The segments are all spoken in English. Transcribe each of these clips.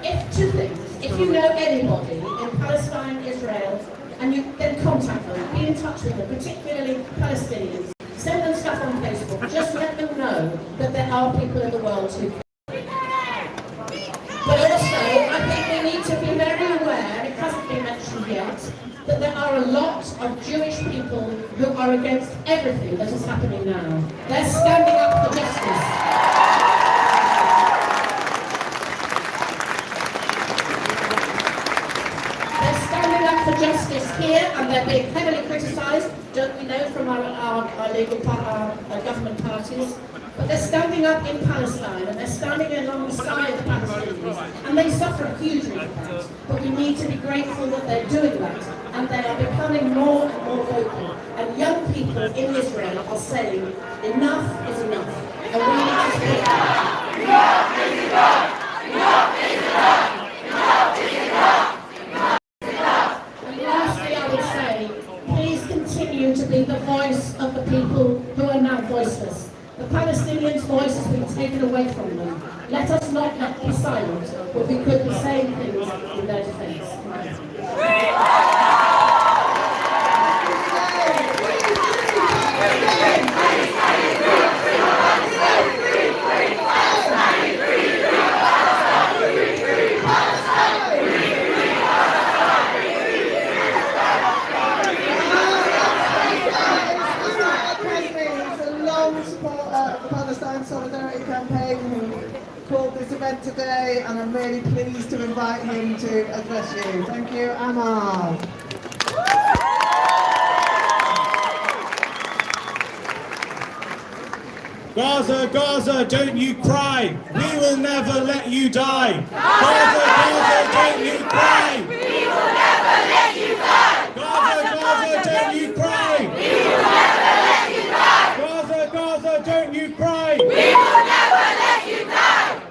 If two things, if you know anybody in Palestine, Israel, and you then contact them, be in touch with them, particularly Palestinians, send them stuff on Facebook, just let them know that there are people in the world who care. But also, I think we need to be very aware, it hasn't been mentioned yet, that there are a lot of Jewish people who are against everything that is happening now. They're standing up for justice. They're standing up for justice here, and they're being heavily criticised, don't we know, from our government parties. But they're standing up in Palestine, and they're standing alongside the Palestinians, and they suffer hugely for that. But we need to be grateful that they're doing that, and they are becoming more and more vocal. And young people in Israel are saying, enough is enough. And we need to speak up. Enough is enough! Enough is enough! Enough is enough! Enough is enough! And lastly, I would say, please continue to be the voice of the people who are now voiceless. The Palestinians' voice has been taken away from them. Let us not be silent, but we could be saying things in their defence. Solidarity campaign who called this event today, and I'm really pleased to invite him to address you. Thank you, Amal. Gaza, Gaza, don't you cry. We will never let you die. Gaza, Gaza, don't you cry. We will never let you die. Gaza, Gaza, don't you cry. We will never let you die. Gaza, Gaza, don't you cry. We will never let you die.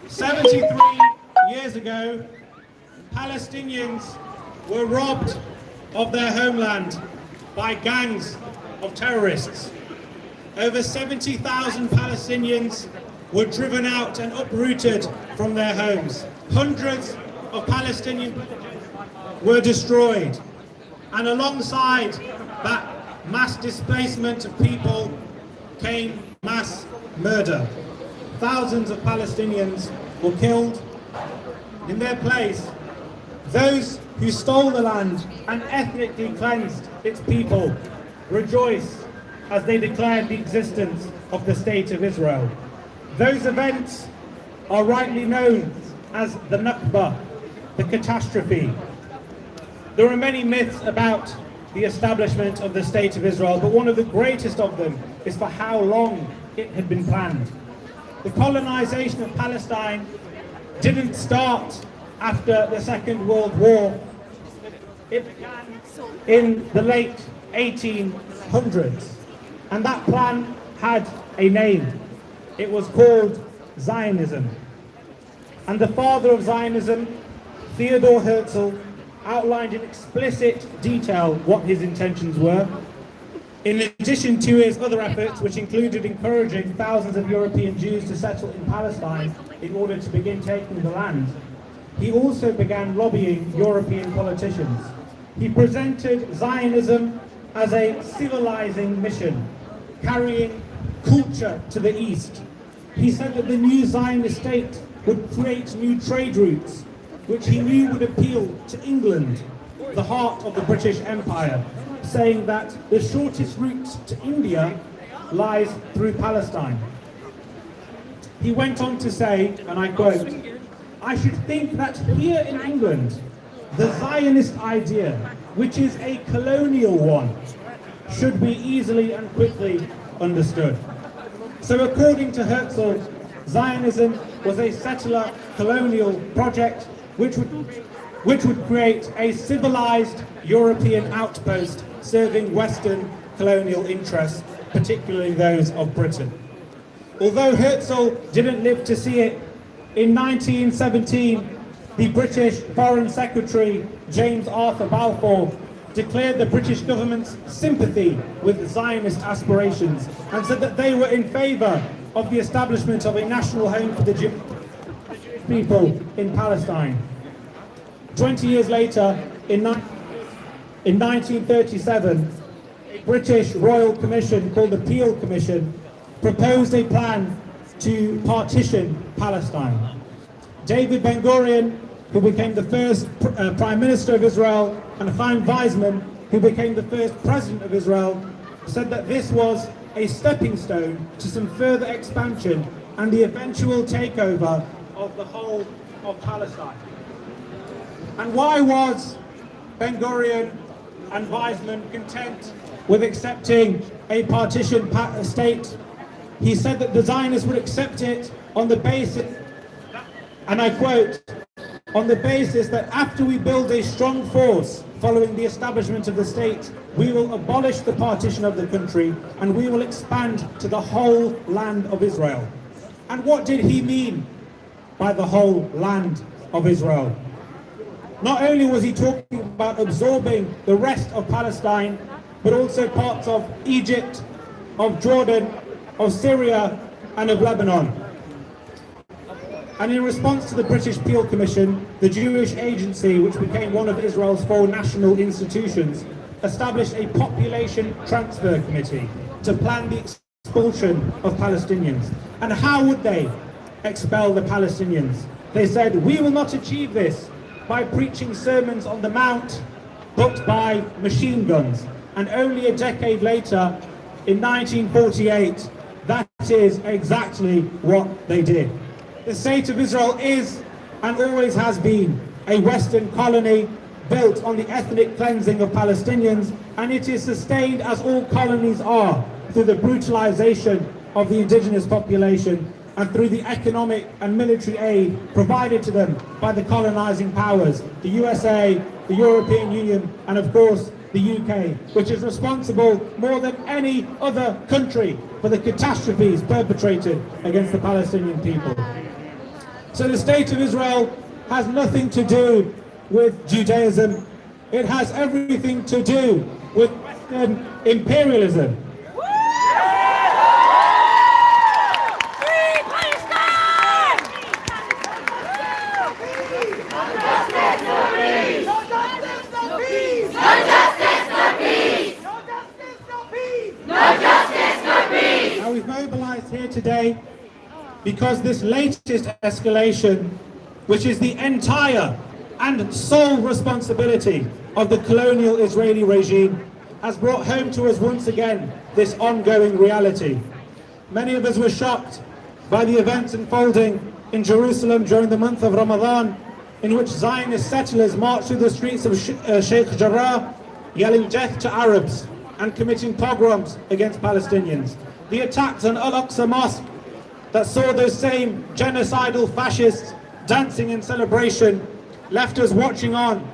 73 years ago, Palestinians were robbed of their homeland by gangs of terrorists. Over 70,000 Palestinians were driven out and uprooted from their homes. Hundreds of Palestinian were destroyed. And alongside that mass displacement of people came mass murder. Thousands of Palestinians were killed. In their place, those who stole the land and ethnically cleansed its people rejoice as they declared the existence of the State of Israel. Those events are rightly known as the Nakba, the catastrophe. There are many myths about the establishment of the State of Israel, but one of the greatest of them is for how long it had been planned. The colonization of Palestine didn't start after the Second World War. It began in the late 1800s, and that plan had a name. It was called Zionism. And the father of Zionism, Theodor Herzl, outlined in explicit detail what his intentions were. In addition to his other efforts, which included encouraging thousands of European Jews to settle in Palestine in order to begin taking the land, he also began lobbying European politicians. He presented Zionism as a civilizing mission, carrying culture to the east. He said that the new Zionist state would create new trade routes, which he knew would appeal to England, the heart of the British Empire, saying that the shortest route to India lies through Palestine. He went on to say, and I quote, "I should think that here in England, the Zionist idea, which is a colonial one, should be easily and quickly understood." So according to Herzl, Zionism was a settler colonial project which would create a civilized European outpost serving Western colonial interests, particularly those of Britain. Although Herzl didn't live to see it, in 1917, the British Foreign Secretary James Arthur Balfour declared the British government's sympathy with Zionist aspirations and said that they were in favour of the establishment of a national home for the people in Palestine. 20 years later, in 1937, a British Royal Commission called the Peel Commission proposed a plan to partition Palestine. David Ben-Gurion, who became the first Prime Minister of Israel, and Chaim Weizmann, who became the first President of Israel, said that this was a stepping stone to some further expansion and the eventual takeover of the whole of Palestine. And why was Ben-Gurion and Weizmann content with accepting a partition state? He said that the Zionists would accept it on the basis, and I quote, on the basis that after we build a strong force following the establishment of the state, we will abolish the partition of the country and we will expand to the whole land of Israel. And what did he mean by the whole land of Israel? Not only was he talking about absorbing the rest of Palestine, but also parts of Egypt, of Jordan, of Syria, and of Lebanon. And in response to the British Peel Commission, the Jewish Agency, which became one of Israel's 4 national institutions, established a population transfer committee to plan the expulsion of Palestinians. And how would they expel the Palestinians? They said, we will not achieve this by preaching sermons on the Mount, but by machine guns. And only a decade later, in 1948, that is exactly what they did. The state of Israel is, and always has been, a Western colony built on the ethnic cleansing of Palestinians, and it is sustained, as all colonies are, through the brutalization of the indigenous population and through the economic and military aid provided to them by the colonizing powers, the USA, the European Union, and of course the UK, which is responsible more than any other country for the catastrophes perpetrated against the Palestinian people. So the state of Israel has nothing to do with Judaism. It has everything to do with Western imperialism. Now we've mobilized here today because this latest escalation, which is the entire and sole responsibility of the colonial Israeli regime, has brought home to us once again this ongoing reality. Many of us were shocked by the events unfolding in Jerusalem during the month of Ramadan, in which Zionist settlers marched through the streets of Sheikh Jarrah, yelling death to Arabs and committing pogroms against Palestinians. The attacks on Al-Aqsa Mosque that saw those same genocidal fascists dancing in celebration left us watching on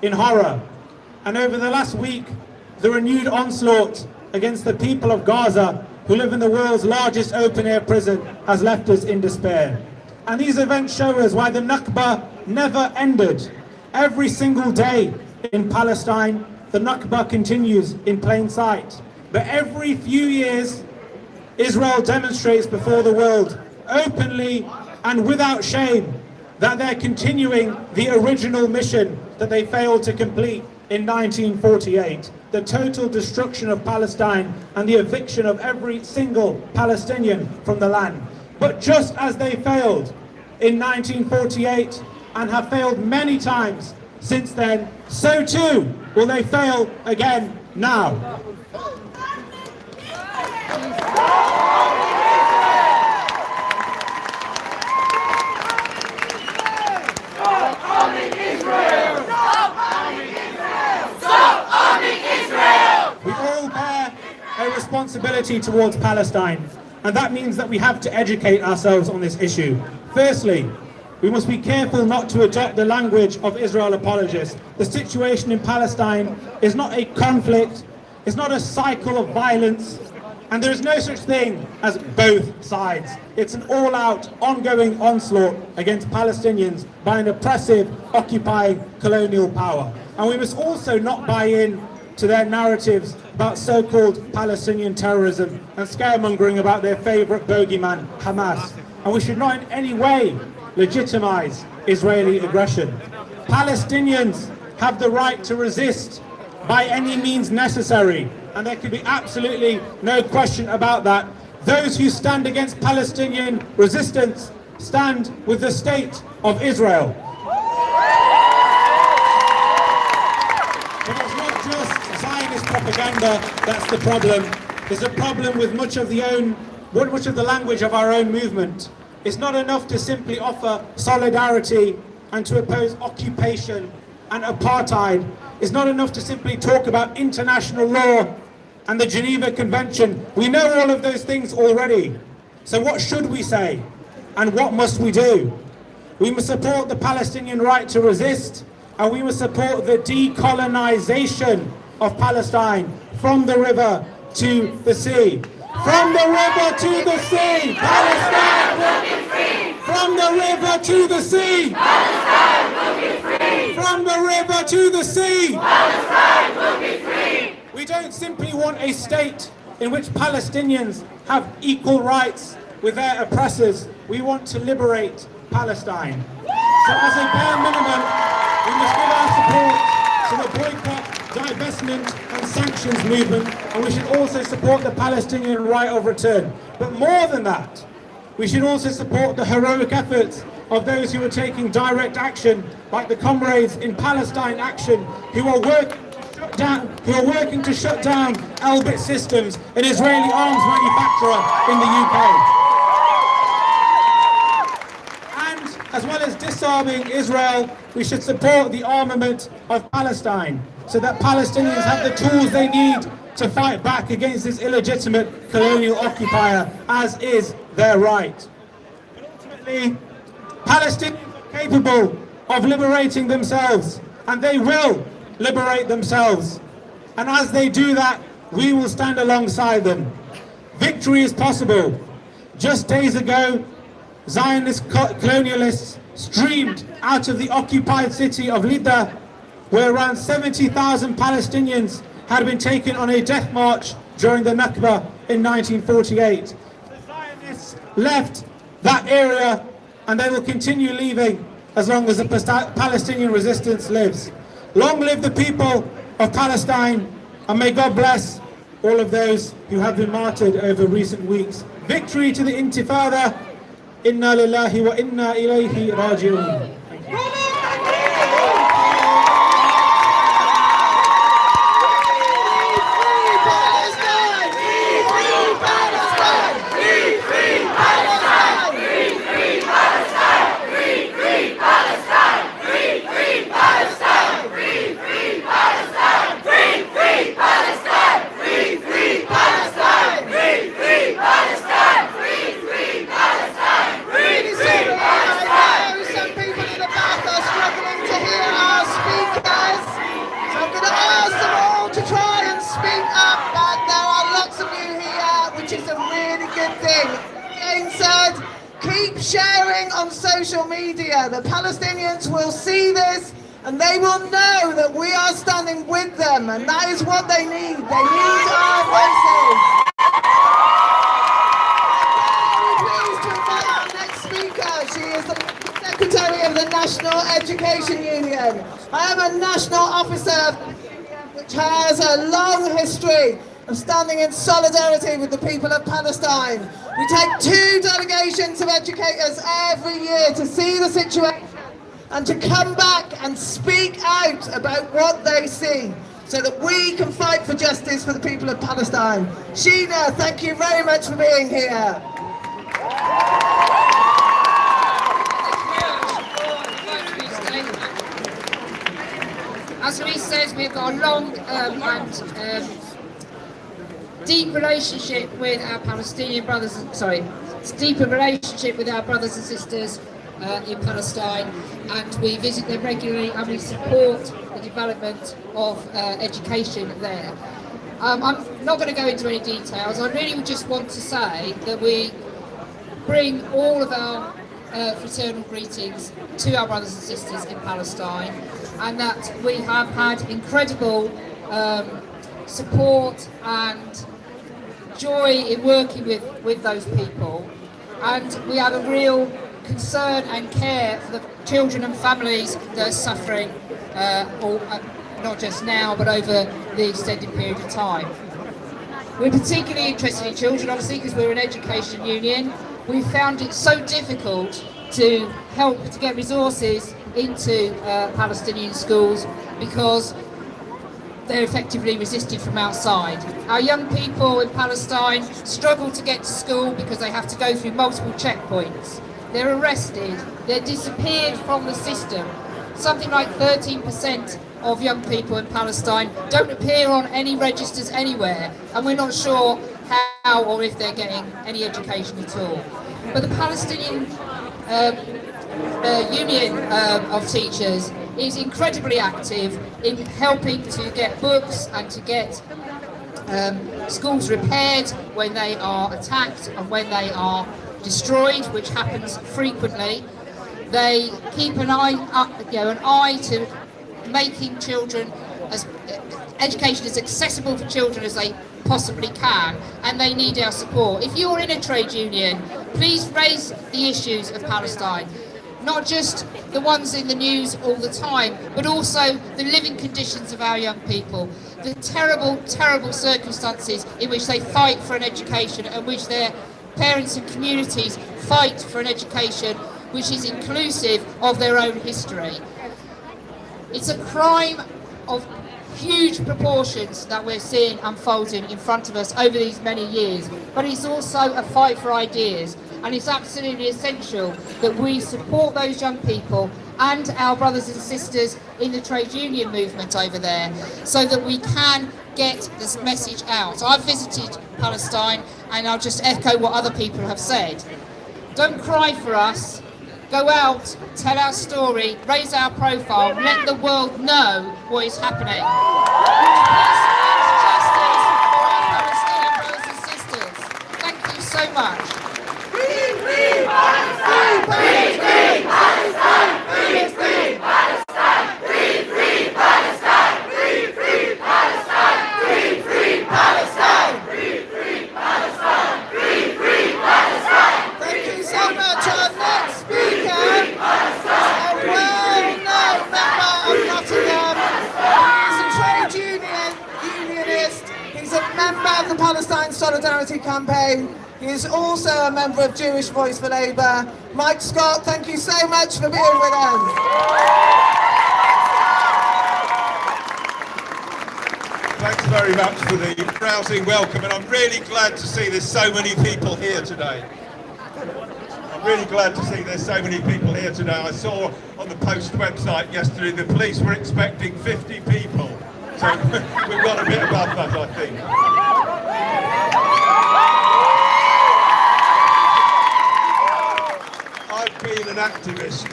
in horror. And over the last week, the renewed onslaught against the people of Gaza, who live in the world's largest open-air prison, has left us in despair. And these events show us why the Nakba never ended. Every single day in Palestine, the Nakba continues in plain sight. But every few years, Israel demonstrates before the world, openly and without shame, that they're continuing the original mission that they failed to complete in 1948, the total destruction of Palestine and the eviction of every single Palestinian from the land. But just as they failed in 1948 and have failed many times since then, so too will they fail again now. We all bear a responsibility towards Palestine, and that means that we have to educate ourselves on this issue. Firstly, we must be careful not to adopt the language of Israel apologists. The situation in Palestine is not a conflict, it's not a cycle of violence, and there is no such thing as both sides. It's an all-out, ongoing onslaught against Palestinians by an oppressive, occupying colonial power. And we must also not buy in to their narratives about so-called Palestinian terrorism and scaremongering about their favourite bogeyman, Hamas. And we should not in any way legitimize Israeli aggression. Palestinians have the right to resist by any means necessary, and there can be absolutely no question about that. Those who stand against Palestinian resistance stand with the state of Israel. But it's not just Zionist propaganda that's the problem. There's a problem with much of the language of our own movement. It's not enough to simply offer solidarity and to oppose occupation and apartheid. It's not enough to simply talk about international law and the Geneva Convention. We know all of those things already. So what should we say? And what must we do? We must support the Palestinian right to resist, and we must support the decolonization of Palestine from the river to the sea. From the river to the sea, Palestine will be free. From the river to the sea, Palestine will be free. From the river to the sea, Palestine will be free. We don't simply want a state in which Palestinians have equal rights with their oppressors. We want to liberate Palestine. So as a bare minimum, we must give our support to the boycott, divestment and sanctions movement, and we should also support the Palestinian right of return. But more than that, we should also support the heroic efforts of those who are taking direct action, like the comrades in Palestine Action, who are working to shut down Elbit Systems, an Israeli arms manufacturer in the UK. As well as disarming Israel, we should support the armament of Palestine so that Palestinians have the tools they need to fight back against this illegitimate colonial occupier, as is their right. But ultimately, Palestinians are capable of liberating themselves, and they will liberate themselves. And as they do that, we will stand alongside them. Victory is possible. Just days ago, Zionist colonialists streamed out of the occupied city of Lida, where around 70,000 Palestinians had been taken on a death march during the Nakba in 1948. The Zionists left that area, and they will continue leaving as long as the Palestinian resistance lives. Long live the people of Palestine, and may God bless all of those who have been martyred over recent weeks. Victory to the Intifada. Inna lillahi wa inna ilayhi raji'un. Thank you. Keep sharing on social media. The Palestinians will see this and they will know that we are standing with them, and that is what they need. They need our voices. I'm very pleased to invite our next speaker. She is the Secretary of the National Education Union. I am a national officer which has a long history of standing in solidarity with the people of Palestine. We take 2 delegations of educators every year to see the situation and to come back and speak out about what they see so that we can fight for justice for the people of Palestine. Sheena, thank you very much for being here. As Louise says, we've got a long and deep relationship with our Palestinian brothers, deeper relationship with our brothers and sisters in Palestine, and we visit them regularly and we support the development of education there. I'm not going to go into any details. I really just want to say that we bring all of our fraternal greetings to our brothers and sisters in Palestine, and that we have had incredible support and joy in working with those people, and we have a real concern and care for the children and families that are suffering, not just now, but over the extended period of time. We're particularly interested in children, obviously, because we're an education union. We found it so difficult to help to get resources into Palestinian schools because they're effectively resisted from outside. Our young people in Palestine struggle to get to school because they have to go through multiple checkpoints. They're arrested, they're disappeared from the system. Something like 13% of young people in Palestine don't appear on any registers anywhere, and we're not sure how or if they're getting any education at all. But the Palestinian Union of Teachers is incredibly active in helping to get books and to get schools repaired when they are attacked and when they are destroyed, which happens frequently. They keep an eye to making children education as accessible for children as they possibly can, and they need our support. If you're in a trade union, please raise the issues of Palestine. Not just the ones in the news all the time, but also the living conditions of our young people, the terrible, terrible circumstances in which they fight for an education and which their parents and communities fight for an education which is inclusive of their own history. It's a crime of huge proportions that we're seeing unfolding in front of us over these many years, but it's also a fight for ideas, and it's absolutely essential that we support those young people and our brothers and sisters in the trade union movement over there so that we can get this message out. I've visited Palestine and I'll just echo what other people have said. Don't cry for us. Go out, tell our story, raise our profile, let the world know what is happening. Justice for our Palestinian brothers and sisters. Thank you so much. Free, free Palestine! Free, free Palestine! Free, free Palestine! Free, free Palestine! Free, free Palestine! Free, free Palestine! Free, free Palestine! Free, free Palestine! Thank you so much. Our next speaker is a well-known member of Nottingham. He's a trade unionist. He's a member of the Palestine Solidarity Campaign. He is also a member of Jewish Voice for Labour. Mike Scott, thank you so much for being with us. Thanks very much for the rousing welcome, and I'm really glad to see there's so many people here today. I'm really glad to see there's so many people here today. I saw on the Post website yesterday the police were expecting 50 people, so we've got a bit above that, I think. I've been an activist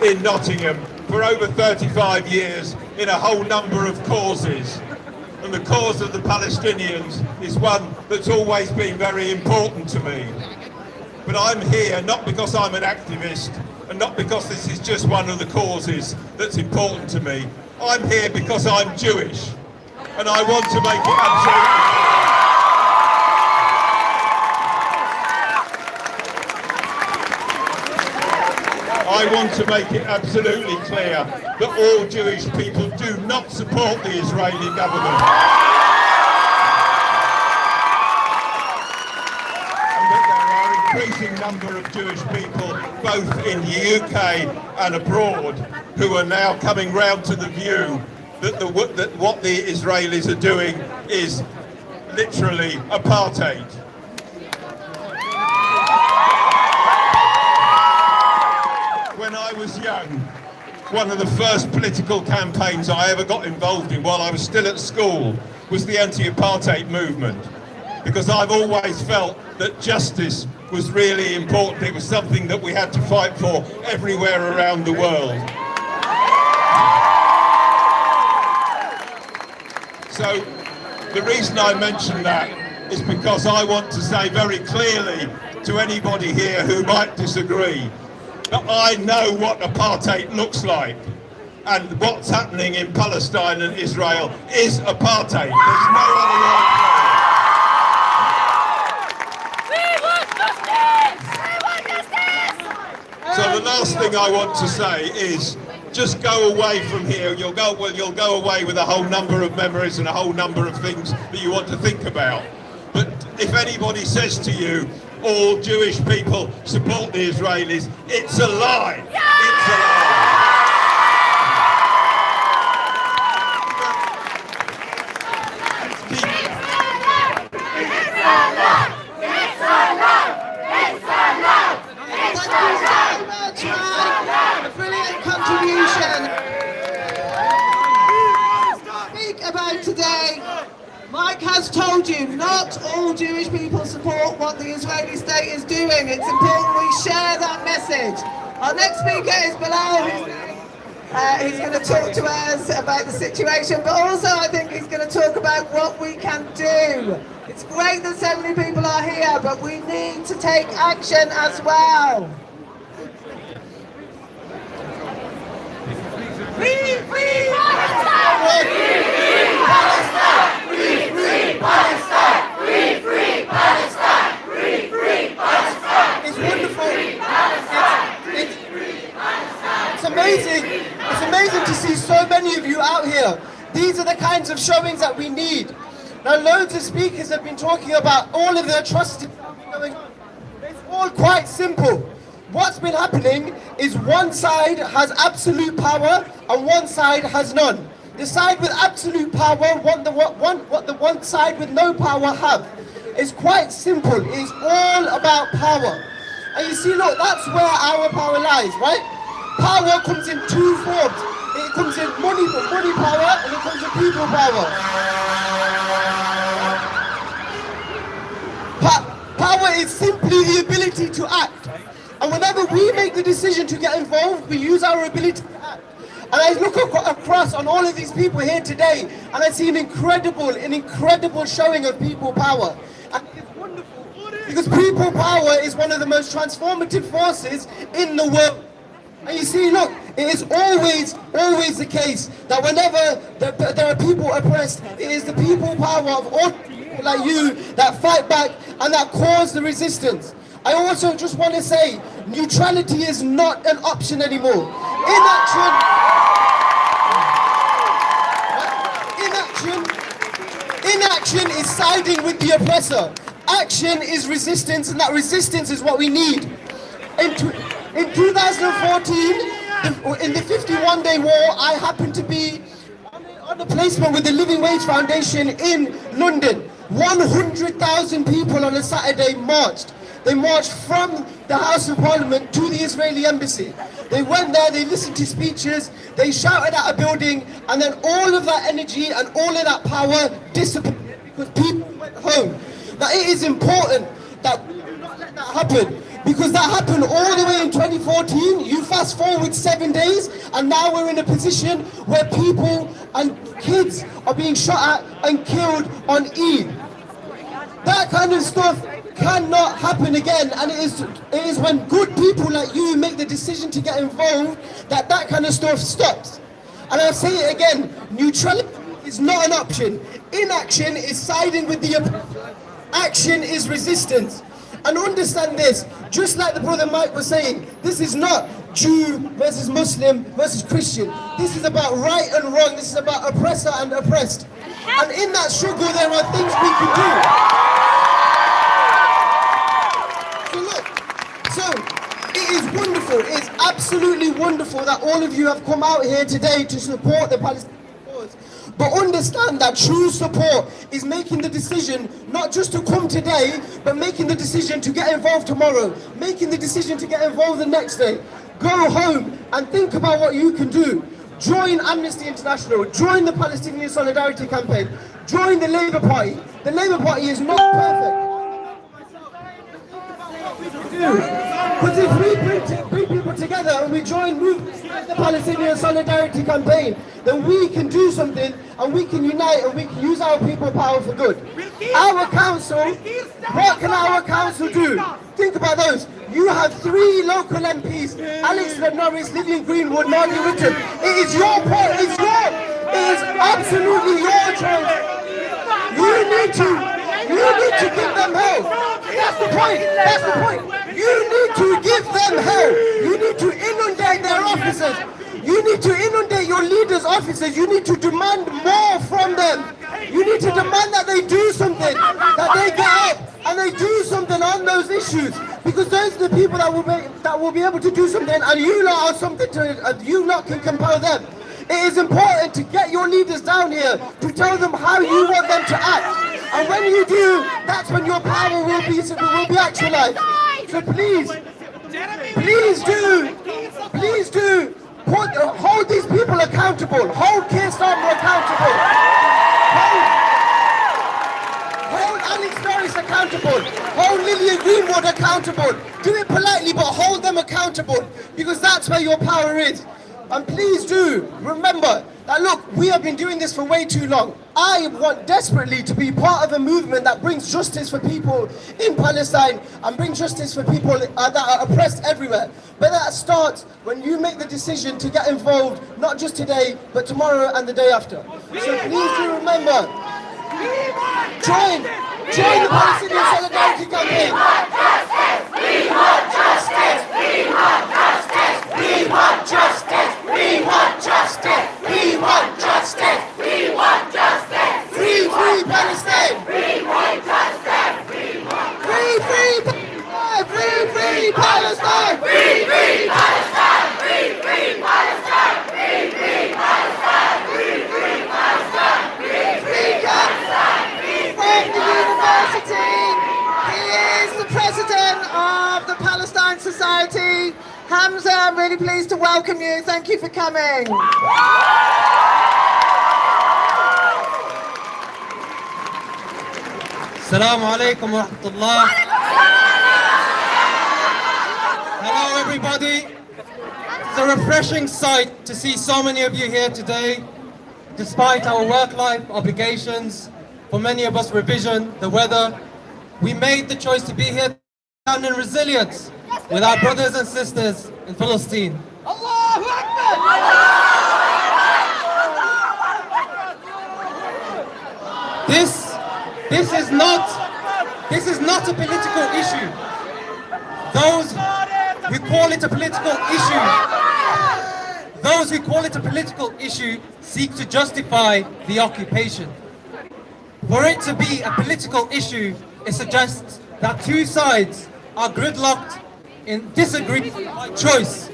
in Nottingham for over 35 years in a whole number of causes. And the cause of the Palestinians is one that's always been very important to me. But I'm here not because I'm an activist and not because this is just one of the causes that's important to me. I'm here because I'm Jewish and I want to make it absolutely clear. I want to make it absolutely clear that all Jewish people do not support the Israeli government. And that there are an increasing number of Jewish people, both in the UK and abroad, who are now coming round to the view that what the Israelis are doing is literally apartheid. When I was young, one of the first political campaigns I ever got involved in while I was still at school was the anti-apartheid movement, because I've always felt that justice was really important. It was something that we had to fight for everywhere around the world. So the reason I mention that is because I want to say very clearly to anybody here who might disagree that I know what apartheid looks like, and what's happening in Palestine and Israel is apartheid. There's no other word for it. We want justice! We want justice! So the last thing I want to say is just go away from here. You'll go away with a whole number of memories and a whole number of things that you want to think about. But if anybody says to you, all Jewish people support the Israelis, it's a lie. It's a lie. Today, Mike has told you not all Jewish people support what the Israeli state is doing. It's important we share that message. Our next speaker is Bilal. He's going to talk to us about the situation, but also I think he's going to talk about what we can do. It's great that so many people are here, but we need to take action as well. Free Palestine! Free Palestine! Free Palestine! Free Palestine! It's wonderful. It's amazing. It's amazing to see so many of you out here. These are the kinds of showings that we need. Now, loads of speakers have been talking about all of the atrocities that have been going on. It's all quite simple. What's been happening is one side has absolute power and one side has none. The side with absolute power what the one side with no power have. It's quite simple. It's all about power. And you see, look, that's where our power lies, right? Power comes in two forms. It comes in money power, and it comes in people power. Power is simply the ability to act. And whenever we make the decision to get involved, we use our ability to act. And I look across on all of these people here today, and I see an incredible showing of people power. And it's wonderful, because people power is one of the most transformative forces in the world. And you see, look, it is always the case that whenever there are people oppressed, it is the people power of all people like you that fight back and that cause the resistance. I also just want to say, neutrality is not an option anymore. Inaction is siding with the oppressor. Action is resistance, and that resistance is what we need. In 2014, in the 51-day war, I happened to be on a placement with the Living Wage Foundation in London. 100,000 people on a Saturday marched. They marched from the House of Parliament to the Israeli embassy. They went there, they listened to speeches, they shouted at a building, and then all of that energy and all of that power dissipated because people went home. Now, it is important that we do not let that happen, because that happened all the way in 2014. You fast forward 7 days, and now we're in a position where people and kids are being shot at and killed on Eid. That kind of stuff cannot happen again, and it is when good people like you make the decision to get involved that kind of stuff stops. And I'll say it again, neutrality is not an option. Inaction is siding with the oppressor. Action is resistance. And understand this, just like the brother Mike was saying, this is not Jew versus Muslim versus Christian. This is about right and wrong. This is about oppressor and oppressed. And in that struggle, there are things we can do. So it is wonderful, it is absolutely wonderful that all of you have come out here today to support the Palestinian cause. But understand that true support is making the decision not just to come today, but making the decision to get involved tomorrow, making the decision to get involved the next day. Go home and think about what you can do. Join Amnesty International, join the Palestinian Solidarity Campaign, join the Labour Party. The Labour Party is not perfect. Because if we bring people together and we join movements like the Palestinian Solidarity Campaign, then we can do something and we can unite and we can use our people power for good. Our council, what can our council do? Think about those. You have 3 local MPs, Alex Norris, Lillian Greenwood, Margie Whittam. It is your point, it is absolutely your choice. You need to give them help. That's the point. That's the point. You need to give them help. You need to inundate their officers. You need to inundate your leaders' officers. You need to demand more from them. You need to demand that they do something, that they get up and they do something on those issues, because those are the people that will be able to do something, and you lot are something to. You lot can compel them. It is important to get your leaders down here to tell them how you want them to act, and when you do, that's when your power will be actualized. So please do. Hold these people accountable. Hold Keir Starmer accountable. Hold Alex Norris accountable. Hold Lillian Greenwood accountable. Do it politely, but hold them accountable, because that's where your power is. And please do remember that, look, we have been doing this for way too long. I want desperately to be part of a movement that brings justice for people in Palestine and brings justice for people that are oppressed everywhere. But that starts when you make the decision to get involved, not just today, but tomorrow and the day after. So please do remember, join the Palestinian Solidarity Campaign. We want justice! We want justice! We want justice! We want justice! We want justice! We want justice! Free Palestine! We want justice! We want Free Palestine! Free Palestine! free Palestine! Free Palestine! Free Palestine! Free Palestine! Free Palestine! From the university, he is the president of the Palestine Society. Hamza, I'm really pleased to welcome you. Thank you for coming. Assalamu alaikum wa rahmatullah. Hello everybody. It's a refreshing sight to see so many of you here today, despite our work-life obligations, for many of us revision, the weather. We made the choice to be here and in resilience with our brothers and sisters in Palestine. Allahu Akbar! This is not a political issue. Those who call it a political issue seek to justify the occupation. For it to be a political issue, it suggests that two sides are gridlocked in disagreement by choice.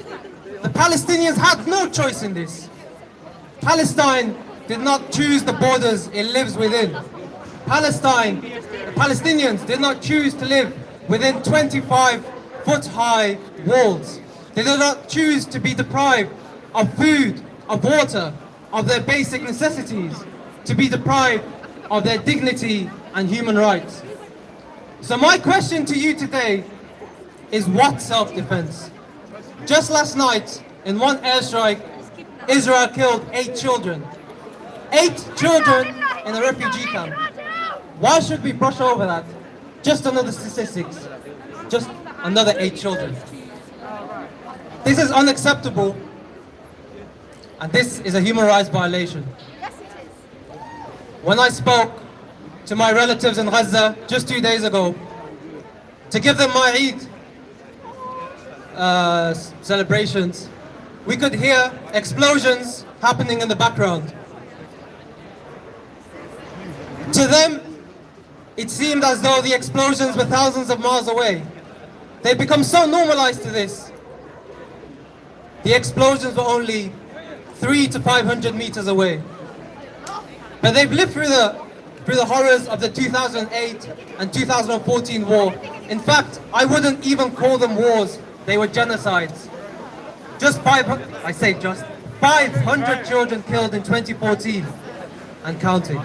The Palestinians had no choice in this. Palestine did not choose the borders it lives within. The Palestinians did not choose to live within 25-foot-high walls. They did not choose to be deprived of food, of water, of their basic necessities, to be deprived of their dignity and human rights. So my question to you today is, what self-defense? Just last night, in one airstrike, Israel killed 8 children. 8 children in a refugee camp. Why should we brush over that? Just another statistics. Just another 8 children. This is unacceptable, and this is a human rights violation. When I spoke to my relatives in Gaza just 2 days ago to give them my Eid celebrations, we could hear explosions happening in the background. To them, it seemed as though the explosions were thousands of miles away. They become so normalized to this. The explosions were only 300 to 500 meters away. But they've lived through the horrors of the 2008 and 2014 war. In fact, I wouldn't even call them wars. They were genocides. Just 500 children killed in 2014 and counting.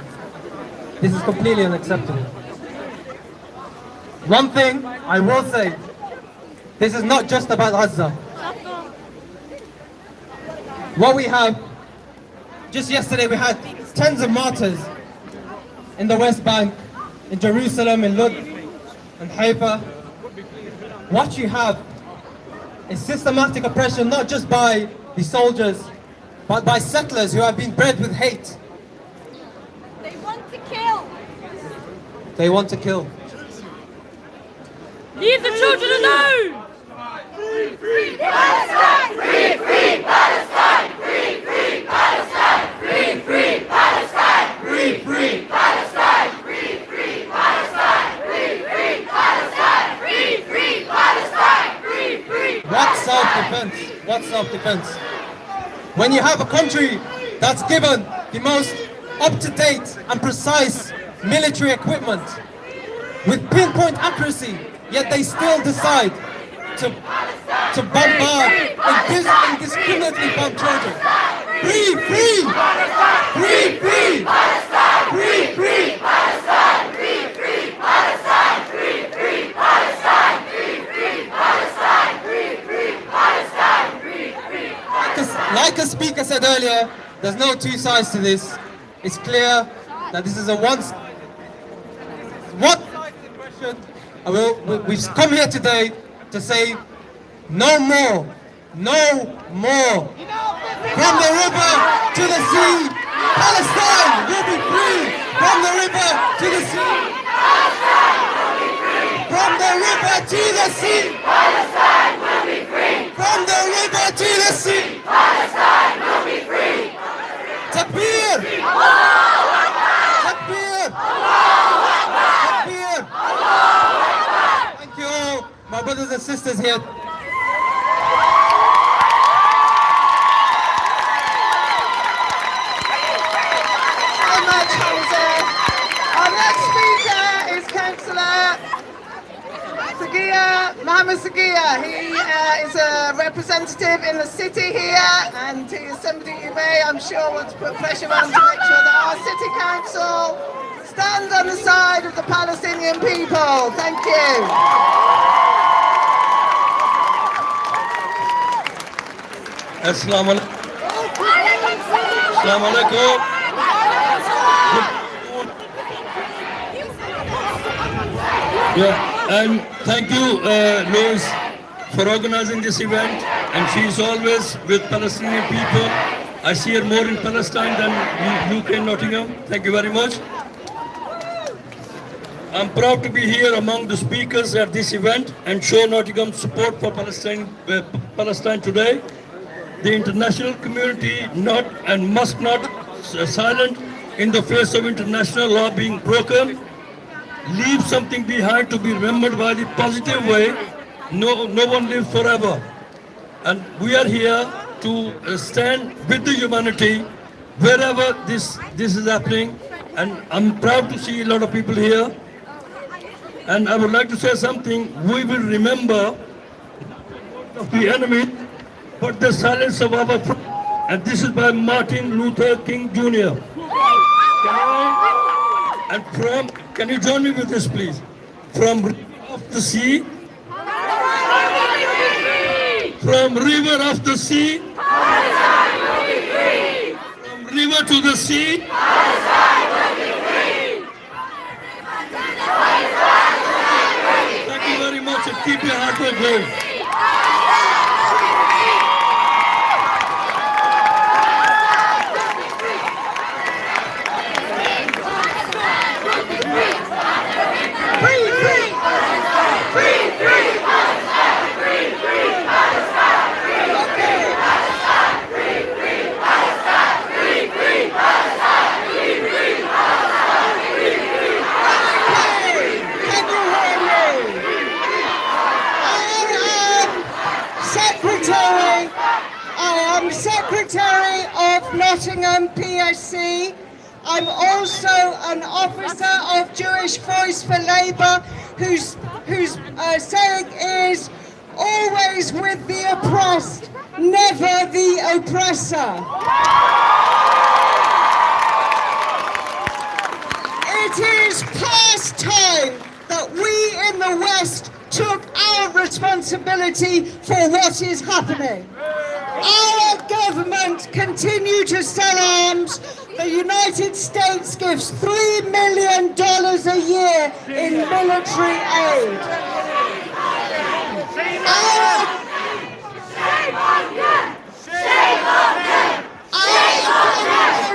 This is completely unacceptable. One thing I will say, this is not just about Gaza. What we have, just yesterday we had tens of martyrs in the West Bank, in Jerusalem, in Lod, and Haifa. What you have is systematic oppression, not just by the soldiers, but by settlers who have been bred with hate. They want to kill. They want to kill. Leave the children alone! Free, free Palestine! Free, free Palestine! Free, free Palestine! Free, free Palestine! Free, free Palestine! Free, free Palestine! Free, free Palestine! Free, free Palestine! Free, free. What self-defense? What self-defense? When you have a country that's given the most up-to-date and precise military equipment with pinpoint accuracy, yet they still decide to bombard, indiscriminately bomb children. Free, free! Free, free! Free, free! Palestine! Free, free Palestine! Free, free Palestine! Free, free Palestine! Free, free Palestine! Free, free. Like a speaker said earlier, there's no two sides to this. It's clear that this is a one-sided question. We've come here today to say no more, no more. From the river to the sea, Palestine will be free. From the river to the sea, Palestine will be free! from the river to the sea, Palestine will be free! from the river to the sea. Palestine will be free! Takbir! Takbir! Takbir! Thank you all, my brothers and sisters here. So much, Hamza. Our next speaker is Councillor Mohammed Sagia. He is a representative in the city here, and he is somebody you may, I'm sure, want to put pressure on to make sure that our city council stands on the side of the Palestinian people. Thank you. Assalamu alaikum. Yeah, and thank you, Rose, for organizing this event. And she is always with Palestinian people. I see her more in Palestine than UK and Nottingham. Thank you very much. I'm proud to be here among the speakers at this event and show Nottingham's support for Palestine today. The international community not and must not silent in the face of international law being broken. Leave something behind to be remembered by the positive way. No one lives forever. And we are here to stand with the humanity wherever this is happening. And I'm proud to see a lot of people here. And I would like to say something. We will remember of the enemy, but the silence of our friends. And this is by Martin Luther King Jr. Can you join me with this, please? From river of the sea, from river of the sea, from river to the sea, thank you very much and keep your hard work going. Secretary of Nottingham PSC. I'm also an officer of Jewish Voice for Labour, whose saying is always with the oppressed, never the oppressor. It is past time that we in the West took our responsibility for what is happening. Our government continue to sell arms. The United States gives $3 million a year in military aid. Shame on them! Shame on them! Shame on them! Shame on them!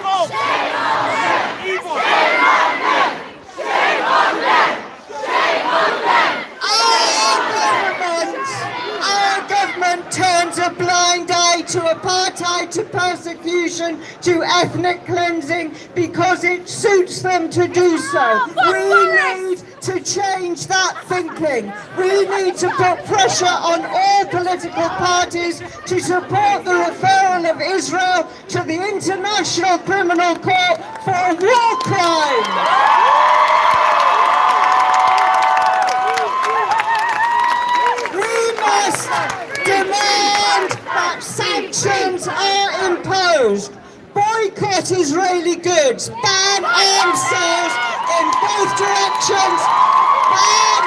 Shame on them! Shame on them! Shame on them! apartheid to persecution to ethnic cleansing because it suits them to do so. We need to change that thinking. We need to put pressure on all political parties to support the referral of Israel to the International Criminal Court for war crimes. Demand that sanctions are imposed. Boycott Israeli goods. Ban arms sales in both directions. Ban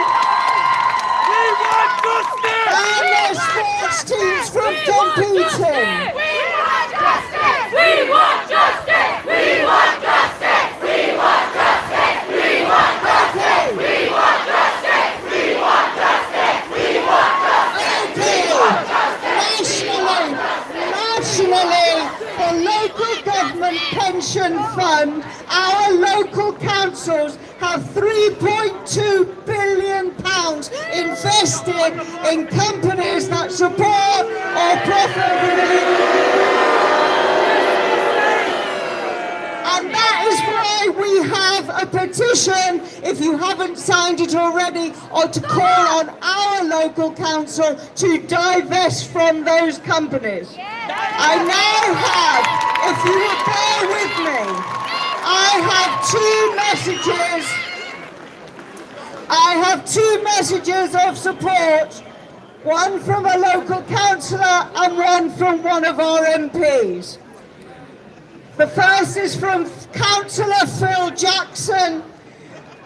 their sports teams from competing. We want justice! We want justice! We want justice! We want justice! We want justice! We want justice! We want justice! We want Nationally, the local government pension fund, our local councils have £3.2 billion invested in companies that support or profit. And that is why we have a petition, if you haven't signed it already, or to call on our local council to divest from those companies. I now have, if you will bear with me, I have two messages of support, one from a local councillor and one from one of our MPs. The first is from Councillor Phil Jackson,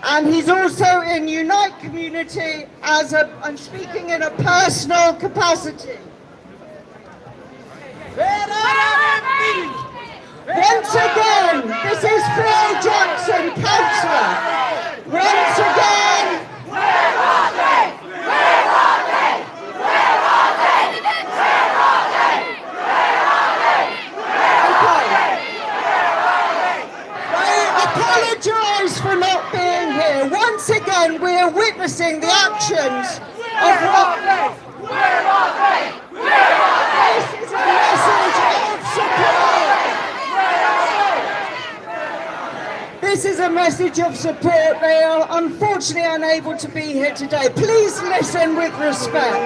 and he's also in Unite Community I'm speaking in a personal capacity. Once again, this is Phil Jackson, Councillor. Once again, where are they? Where are they? Where are they? Where are they? Where are they? I apologise for not being here. Once again, we are witnessing the actions of what... Where are they? Where are they? This is a message of support. This is a message of support. They are unfortunately unable to be here today. Please listen with respect.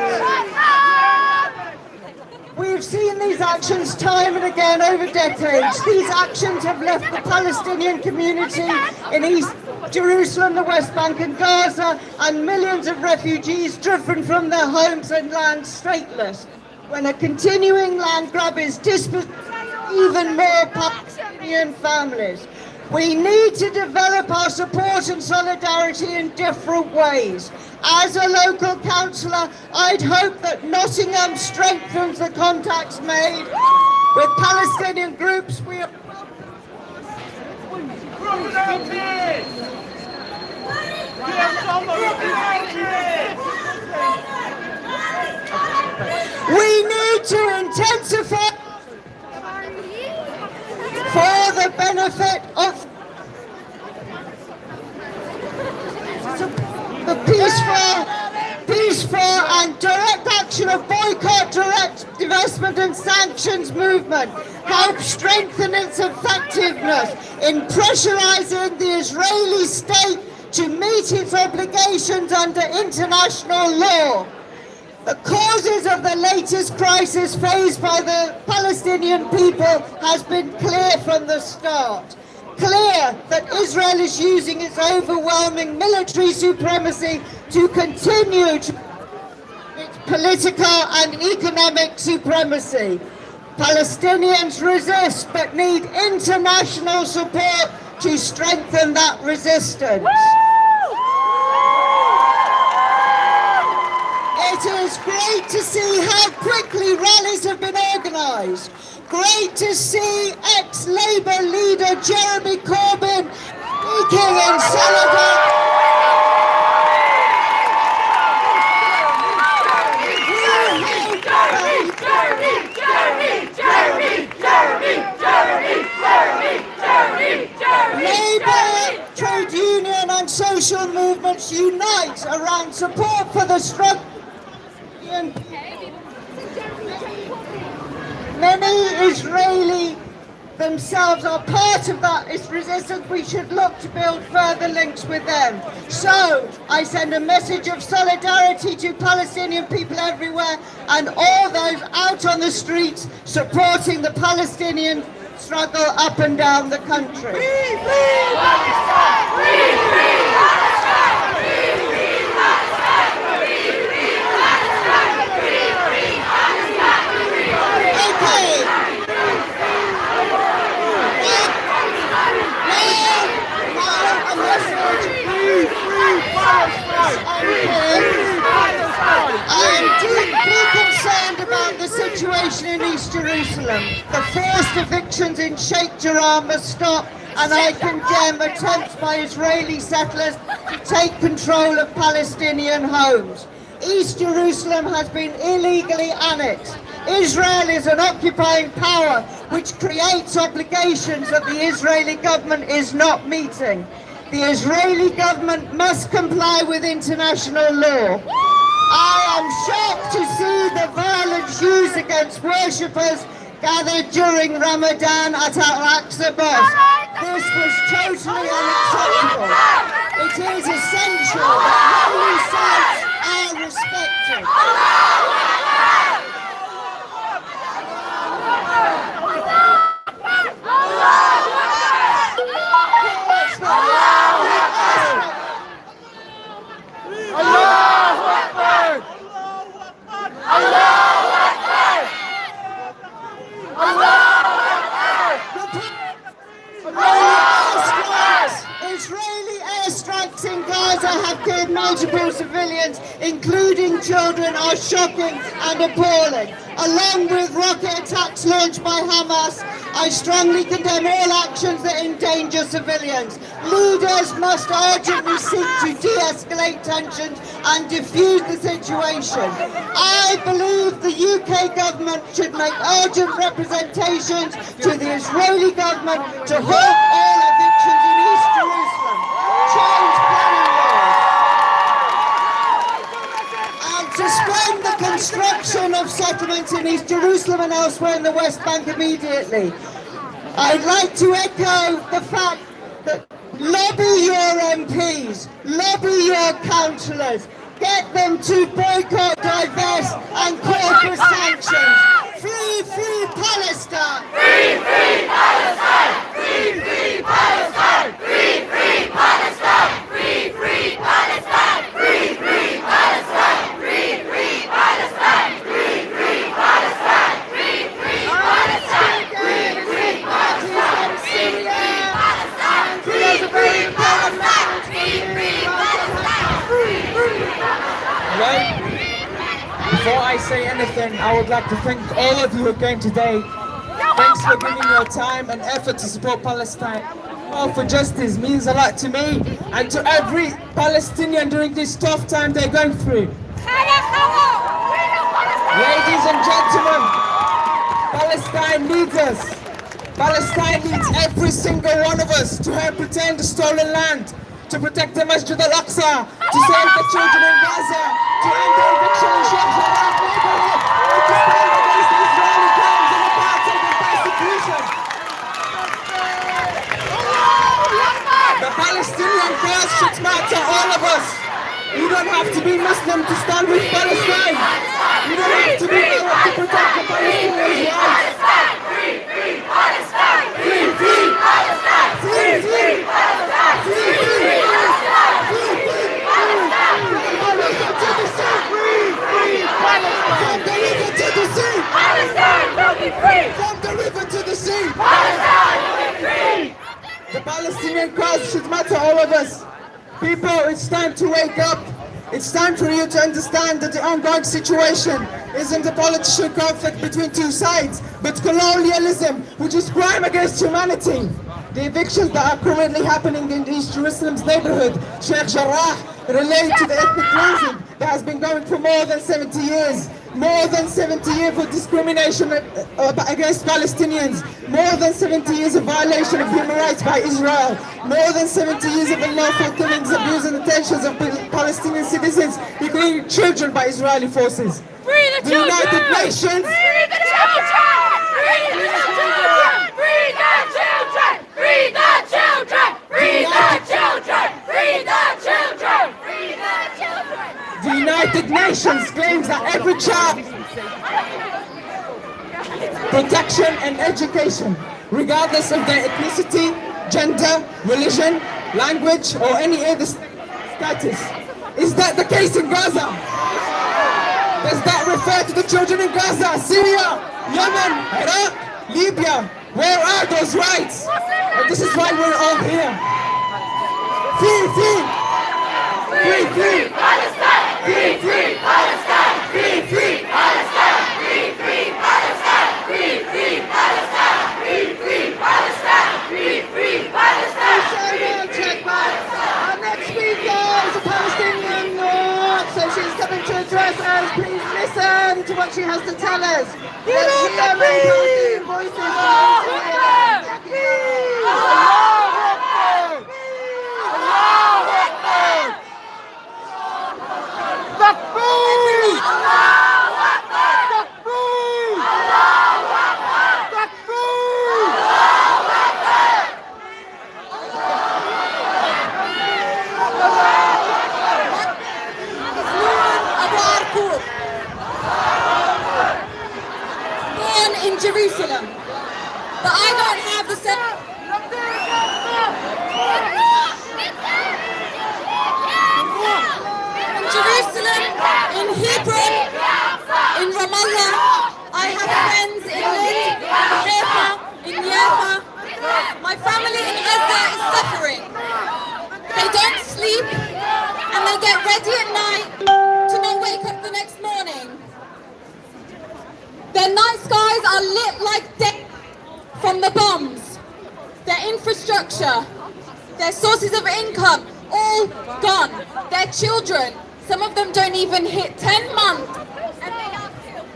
We've seen these actions time and again over decades. These actions have left the Palestinian community in East Jerusalem, the West Bank and Gaza, and millions of refugees driven from their homes and lands stateless. When a continuing land grab is dispossessing even more Palestinian families. We need to develop our support and solidarity in different ways. As a local councillor, I'd hope that Nottingham strengthens the contacts made with Palestinian groups. We need to intensify for the benefit of the peaceful and direct action of boycott, direct divestment and sanctions movement help strengthen its effectiveness in pressurizing the Israeli state to meet its obligations under international law. The causes of the latest crisis faced by the Palestinian people has been clear from the start. Clear that Israel is using its overwhelming military supremacy to continue its political and economic supremacy. Palestinians resist but need international support to strengthen that resistance. It is great to see how quickly rallies have been organised. Great to see ex-Labour leader Jeremy Corbyn speaking in solidarity. Labour, trade union and social movements unite around support for the struggle. Many they, Israeli themselves, are part of that resistance, we should look to build further links with them. So I send a message of solidarity to Palestinian people everywhere and all those out on the streets supporting the Palestinian struggle up and down the country. Free Palestine! Free Palestine! Free Palestine! Free Palestine! Free Palestine! Okay. I am deeply concerned about the situation in East Jerusalem. The forced evictions in Sheikh Jarrah must stop, and I condemn attempts by Israeli settlers to take control of Palestinian homes. East Jerusalem has been illegally annexed. Israel is an occupying power which creates obligations that the Israeli government is not meeting. The Israeli government must comply with international law. I am shocked to see the violence used against worshippers gathered during Ramadan at Al-Aqsa Mosque. This was totally unacceptable. It is essential that holy sites are respected. Israeli airstrikes in Gaza have killed multiple civilians, including children, are shocking and appalling. Along with rocket attacks launched by Hamas, I strongly condemn all actions that endanger civilians. Leaders must urgently seek to de-escalate tensions and defuse the situation. I believe the UK government should make urgent representations to the Israeli government to halt all evictions in East Jerusalem, change planning laws, and suspend the construction of settlements in East Jerusalem and elsewhere in the West Bank immediately. I'd like to echo the fact that lobby your MPs, lobby your councillors, get them to boycott, divest and call for sanctions. Free Palestine! Free Palestine! Free Palestine! Free Palestine! Free Palestine! Free Palestine! Free Palestine! Free Palestine! Free Palestine! Free Palestine! Right? Before I say anything, I would like to thank all of you who came today. Thanks for giving your time and effort to support Palestine. Call for justice means a lot to me and to every Palestinian during this tough time they're going through. Ladies and gentlemen, Palestine needs us. Palestine needs every single one of us to help retain the stolen land, to protect the Masjid al-Aqsa, to save the children in Gaza, to end the eviction in Sheikh Jarrah neighborhood, and to stand against the Israeli crimes and apartheid and persecution. The Palestinian cause should matter all of us. You don't have to be Muslim to stand with Palestine. You don't have to be Arab to protect the Palestinians' rights. Free Palestine! Free Palestine! Free Palestine! Free Palestine! From the river to the sea! Palestine will be free! From the river to the sea! Palestine will be free! The Palestinian cause should matter all of us. People, it's time to wake up. It's time for you to understand that the ongoing situation isn't a political conflict between two sides, but colonialism, which is crime against humanity. The evictions that are currently happening in East Jerusalem's neighborhood, Sheikh Jarrah, relate to the ethnic cleansing that has been going for more than 70 years. More than 70 years of discrimination against Palestinians. More than 70 years of violation of human rights by Israel. More than 70 years of unlawful killings, abuse and detentions of Palestinian citizens, including children, by Israeli forces. Free the children! United Nations! Free the children! Free United Nations claims that every child protection and education, regardless of their ethnicity, gender, religion, language, or any other status. Is that the case in Gaza? Does that refer to the children in Gaza, Syria, Yemen, Iraq, Libya? Where are those rights? And this is why we're all here. Free, free! Free, free! Palestine! Free, free Palestine! Free, free Palestine! Free, free Palestine! Free, free Palestine! Free, free Palestine! Free, free Palestine! Our next speaker is a Palestinian, so she's coming to address us. Please listen to what she has to tell us. Let's hear many Palestinian voices. Born in Jerusalem, but I don't have the same. In Jerusalem, in Hebron, in Ramallah, I have friends in Lid, in Haifa, in Yafa. My family in Gaza is suffering. They don't sleep, and they get ready at night to not wake up the next morning. Their night skies are lit like death from the bombs. Their infrastructure, their sources of income, all gone. Their children, some of them don't even hit 10 months. And they are killed.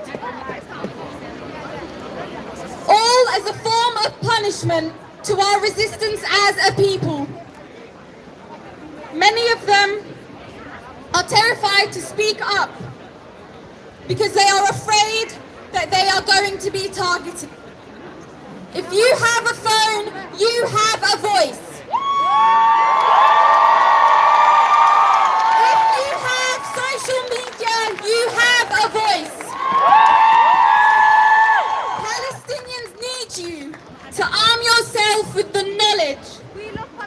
All as a form of punishment to our resistance as a people. Many of them are terrified to speak up because they are afraid that they are going to be targeted. If you have a phone, you have a voice. If you have social media, you have a voice. Palestinians need you to arm yourself with the knowledge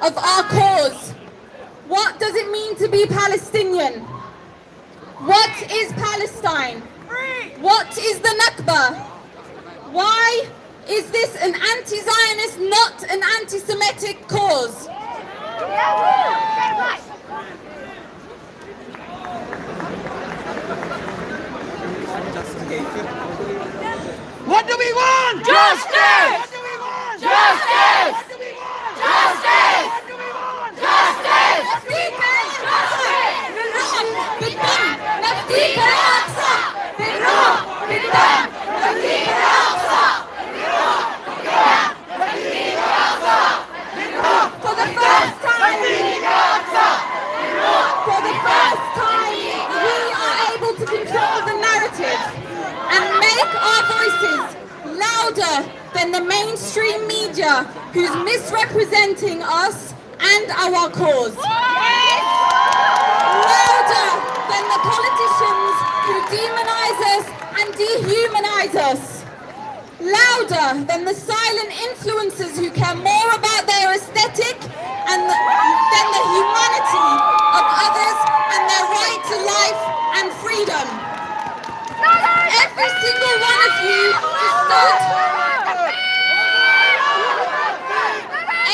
of our cause. What does it mean to be Palestinian? What is Palestine? What is the Nakba? Why is this an anti-Zionist, not an anti-Semitic cause? What do we want? Justice! What do we want? Justice! What do we want? Justice! What do we want? Justice! For the first time, we are able to control the narrative and make our voices louder than the mainstream media who's misrepresenting us and our cause. Louder than the politicians who demonize us and dehumanize us. Louder than the silent influencers who care more about their aesthetic and than the humanity of others and their right to life and freedom. Every single one of you is stood.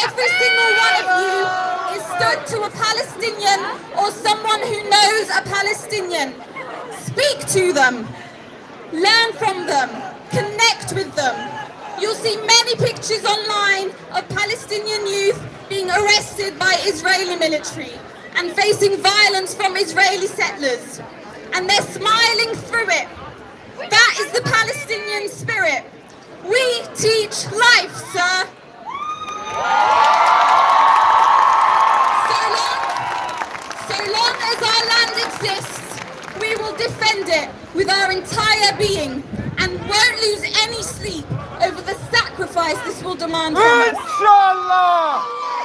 Every single one of you is stood to a Palestinian or someone who knows a Palestinian. Speak to them. Learn from them. Connect with them. You'll see many pictures online of Palestinian youth being arrested by Israeli military and facing violence from Israeli settlers. And they're smiling through it. That is the Palestinian spirit. We teach life, sir. So long as our land exists, we will defend it with our entire being and won't lose any sleep over the sacrifice this will demand from us. Inshallah!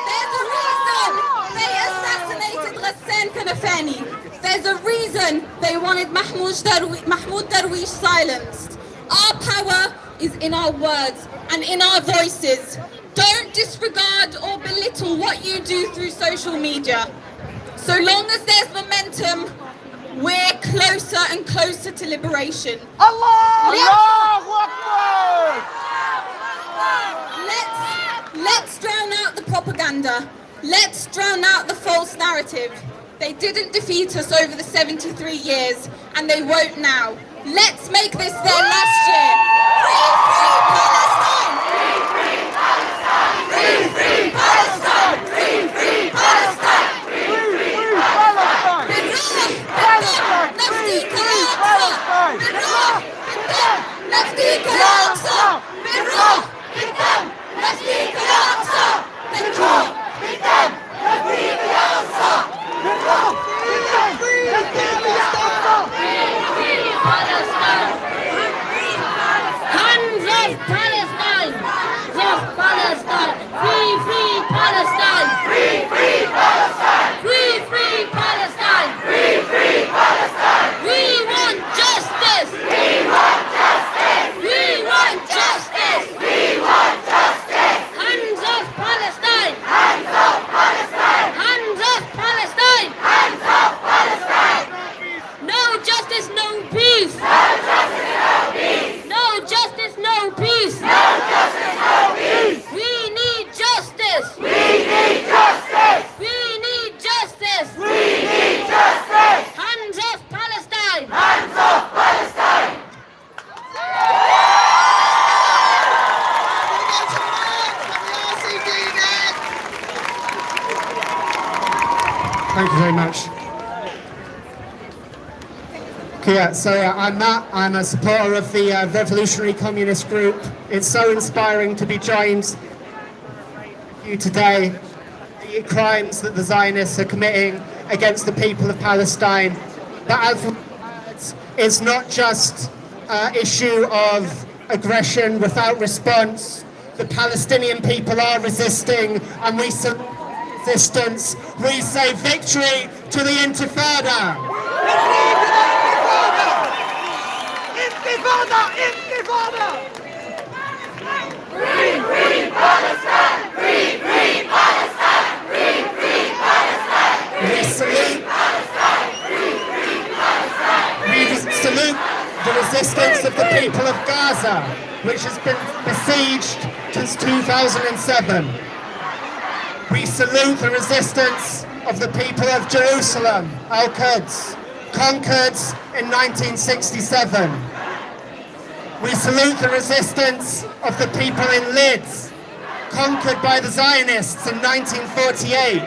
There's a reason they assassinated Ghassan Kanafani. There's a reason they wanted Mahmoud Darwish silenced. Our power is in our words and in our voices. Don't disregard or belittle what you do through social media. So long as there's momentum, we're closer and closer to liberation. Let's drown out the propaganda. Let's drown out the false narrative. They didn't defeat us over the 73 years, and they won't now. Let's make this their last year. Free, free Palestine! Free, free Palestine! Free, free Palestine! Free, free Palestine! We want justice! We want justice! We want justice! We want justice! Hands off Palestine! Hands off Palestine! Hands off Palestine! Hands off Palestine! No justice, no peace! No justice, no peace! No justice, no peace! No justice, no peace! We need justice! We need justice! We need justice! We need justice! Hands off Palestine! Hands off Palestine! Thank you very much. Okay, yeah, so I'm Matt. I'm a supporter of the Revolutionary Communist Group. It's so inspiring to be joined with you today. The crimes that the Zionists are committing against the people of Palestine. That is not just an issue of aggression without response. The Palestinian people are resisting, and we salute resistance. We say victory to the Intifada! Intifada! Intifada! Free, free Palestine! Free, free Palestine! Free, free Palestine! We salute the resistance of the people of Gaza, which has been besieged since 2007. We salute the resistance of the people of Jerusalem, Al-Quds, conquered in 1967. We salute the resistance of the people in Lids, conquered by the Zionists in 1948.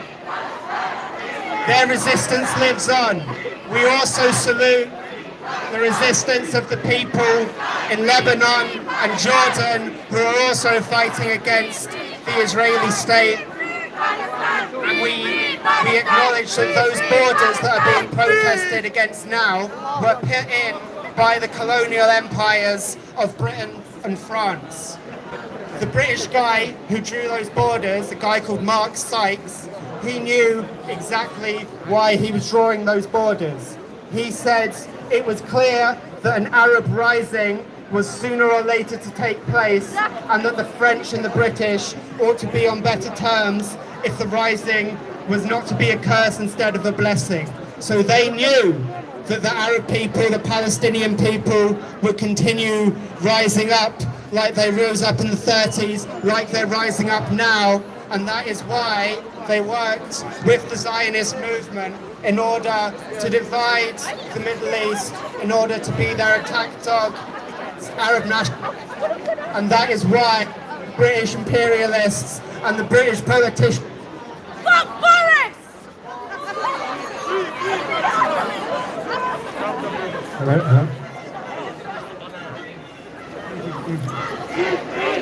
Their resistance lives on. We also salute the resistance of the people in Lebanon and Jordan, who are also fighting against the Israeli state. And we acknowledge that those borders that are being protested against now were put in by the colonial empires of Britain and France. The British guy who drew those borders, a guy called Mark Sykes, he knew exactly why he was drawing those borders. He said it was clear that an Arab rising was sooner or later to take place, and that the French and the British ought to be on better terms if the rising was not to be a curse instead of a blessing. So they knew that the Arab people, the Palestinian people, would continue rising up like they rose up in the 30s, like they're rising up now, and that is why they worked with the Zionist movement in order to divide the Middle East, in order to be their attack dog against Arab nationalism. And that is why British imperialists and the British politicians Fuck Boris! Hello?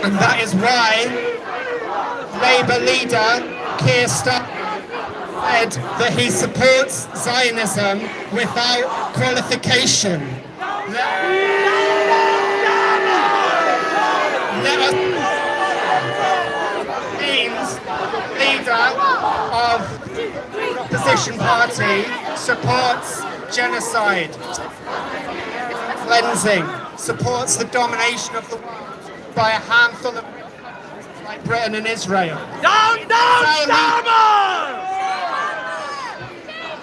And that is why Labour leader Keir Starmer said that he supports Zionism without qualification. Let us leader of the opposition party supports genocide, cleansing, supports the domination of the world by a handful of countries like Britain and Israel. Down, Starmer!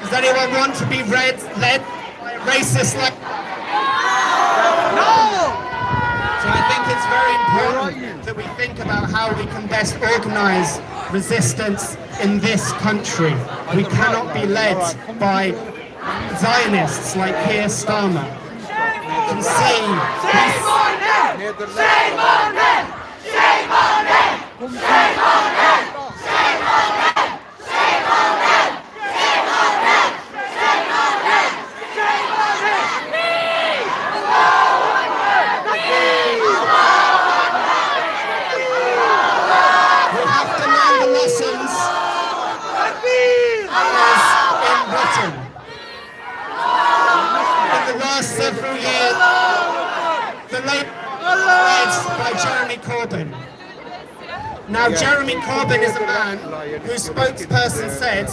Does anyone want to be led by a racist like... No! So I think it's very important that we think about how we can best organise resistance in this country. We cannot be led by Zionists like Keir Starmer. You can see... Shame on him! Shame on him! Shame on him! Shame on him! Shame on him! Shame on him! Shame on him! Shame on him! Shame on him! We have to learn the lessons in Britain. In the last several years, the Labour led by Jeremy Corbyn. Now, Jeremy Corbyn is a man whose spokesperson said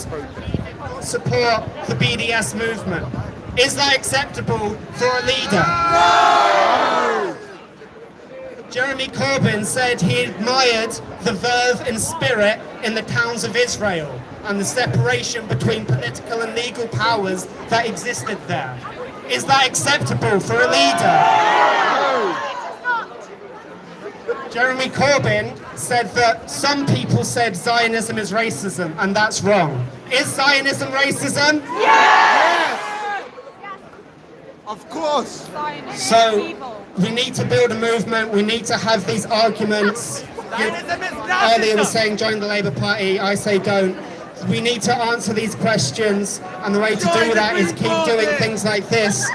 support the BDS movement. Is that acceptable for a leader? Jeremy Corbyn said he admired the verve and spirit in the towns of Israel and the separation between political and legal powers that existed there. Is that acceptable for a leader? Jeremy Corbyn said that some people said Zionism is racism, and that's wrong. Is Zionism racism? Yes! Of course! So we need to build a movement, we need to have these arguments. Earlier was saying join the Labour Party, I say don't. We need to answer these questions, and the way to do that is keep doing things like this.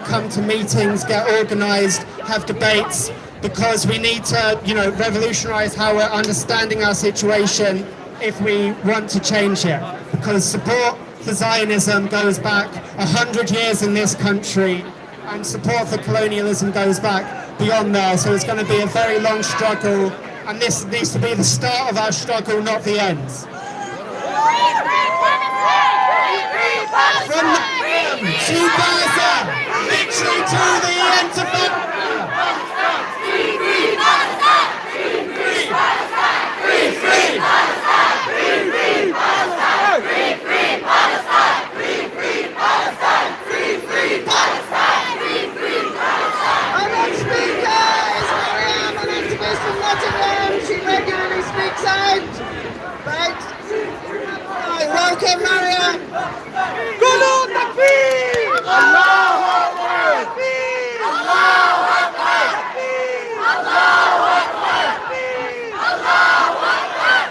Come to meetings, get organised, have debates, because we need to, revolutionise how we're understanding our situation if we want to change it. Because support for Zionism goes back 100 years in this country, and support for colonialism goes back beyond there. So it's going to be a very long struggle, and this needs to be the start of our struggle, not the end. From the to Gaza, victory to the Intifada. Free, free Palestine! Free, free Palestine! Free, free Palestine! Free, free Palestine! Free, free Palestine! Free, free Palestine! Free, free Palestine! Free, free Palestine! Our next speaker is Mariam, an activist from Nottingham. She regularly speaks out. Right. Welcome, Mariam. Kulu Takbir! Allahu Akbar! Allahu Akbar! Allahu Akbar! Allahu Akbar!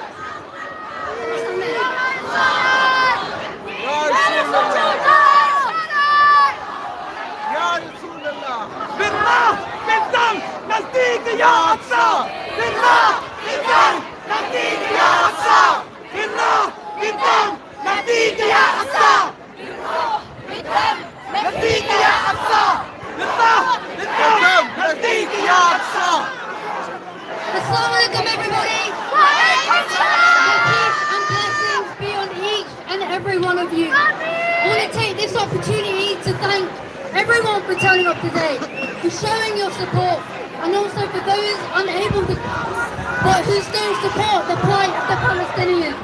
Ya Rasulullah! بالله بالدم نفديك يا أقصى! بالله بالدم نفديك يا أقصى! بالله بالدم نفديك يا أقصى! بالدم نفديك يا أقصى! بالله بالدم نفديك يا أقصى! Assalamu alaikum, everybody. Peace and blessings be on each and every one of you. I want to take this opportunity to thank everyone for turning up today, for showing your support, and also for those unable to, but who still support the plight of the Palestinians.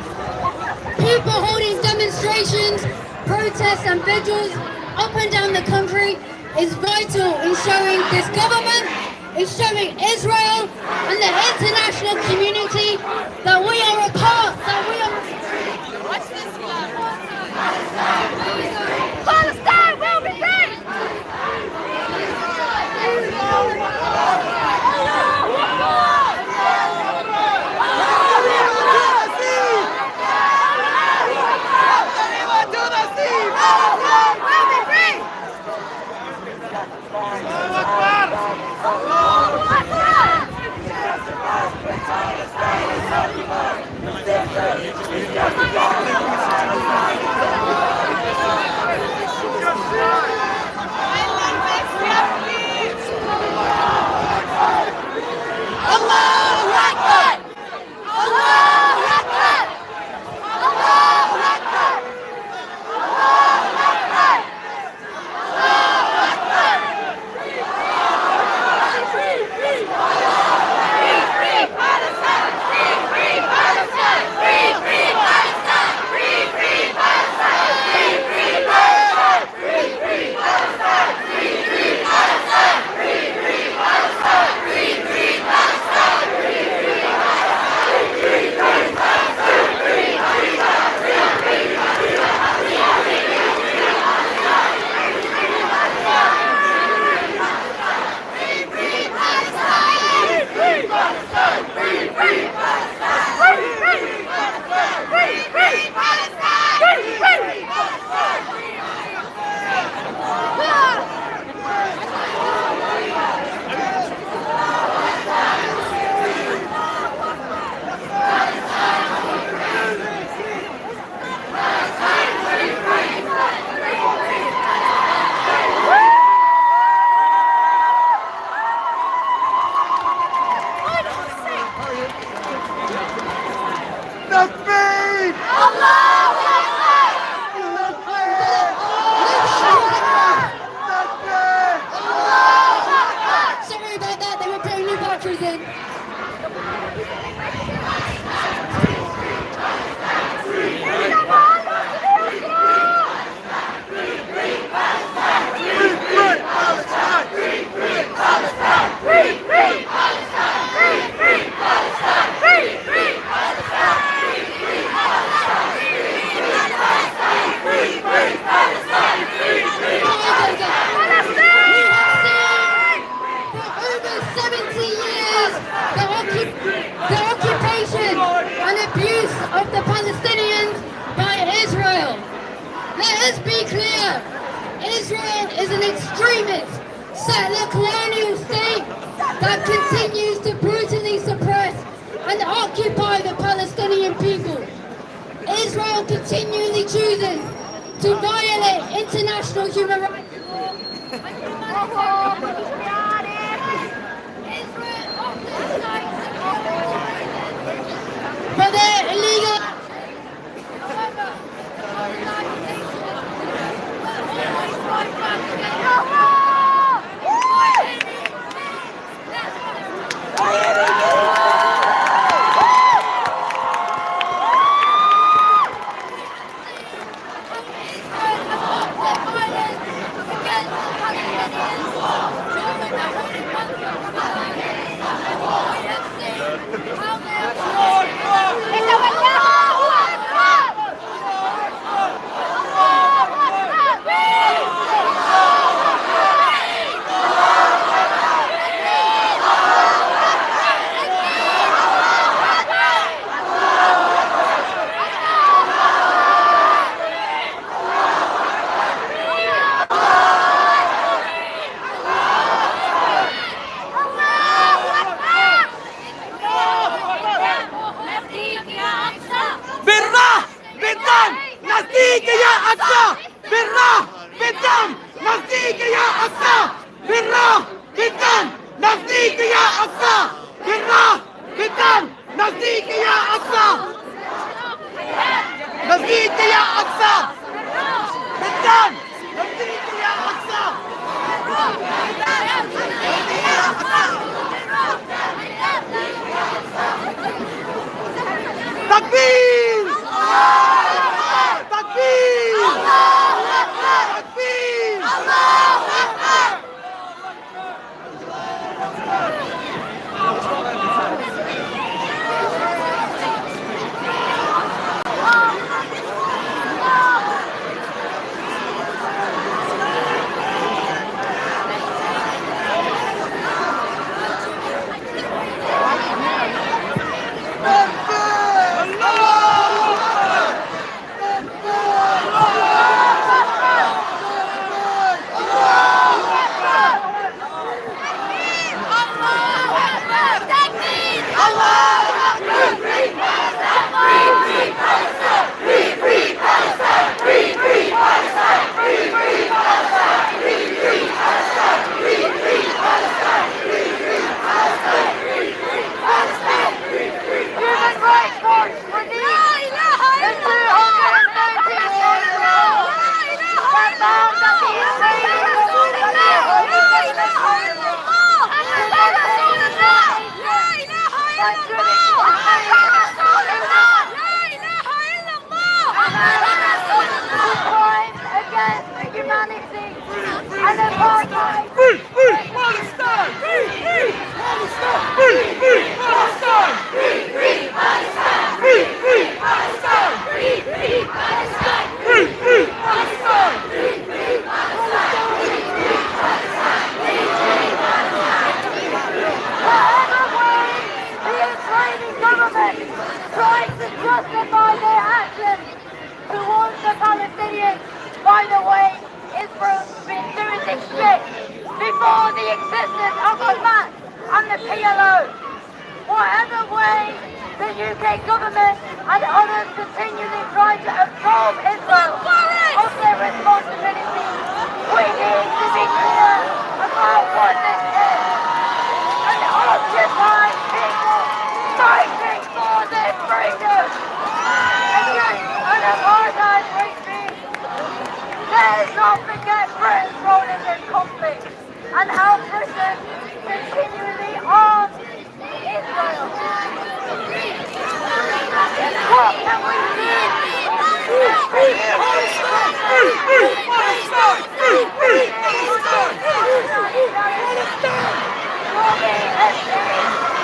People holding demonstrations, protests and vigils up and down the country is vital in showing this government, is showing Israel and the international community that we are a part, that we are... What's this one? Palestine will be free! Takbir! Allahu Akbar! Sorry about that, they were putting new batteries in. Of the Palestinians by Israel. Let us be clear, Israel is an extremist settler colonial state that continues to brutally suppress and occupy the Palestinian people. Israel continually chooses to violate international human rights law and humanitarian Israel often cites for their illegal however, By the way, Israel's been doing this shit before the existence of Hamas and the PLO. Whatever way the UK government and others continually try to absolve Israel of their responsibility, we need to be clear about what this is. An occupied people fighting for their freedom. continually arm Israel. What can we do?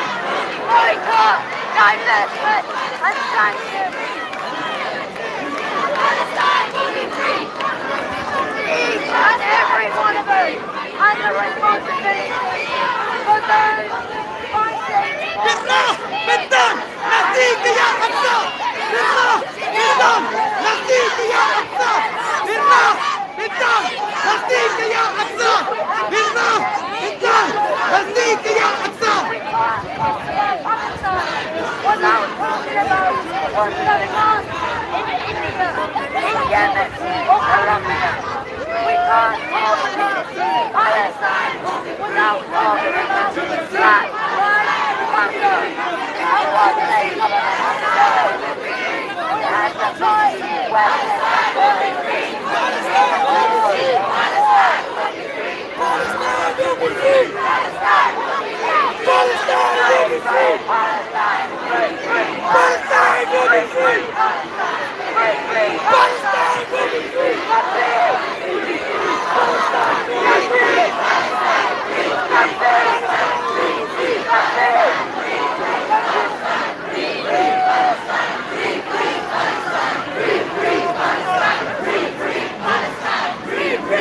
Boycott, divestment and sanctions. Palestine will be free. Each and every one of us has a responsibility for those fighting for بالدم نفديك يا أقصى بالله بالدم نفديك يا أقصى بالله بالدم نفديك يا أقصى بالله بالدم نفديك يا أقصى. Without talking about what's going on in India, in Yemen, or Colombia, we can't talk about Palestine without talking about Black Lives Matter and what they do. They have to fight weapons for the free. Palestine will be free. Palestine will be free. Palestine will be free. Palestine will be free. Palestine will be free. Palestine will be free. Palestine will be free.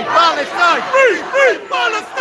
Palestine! Free! Free! Palestine!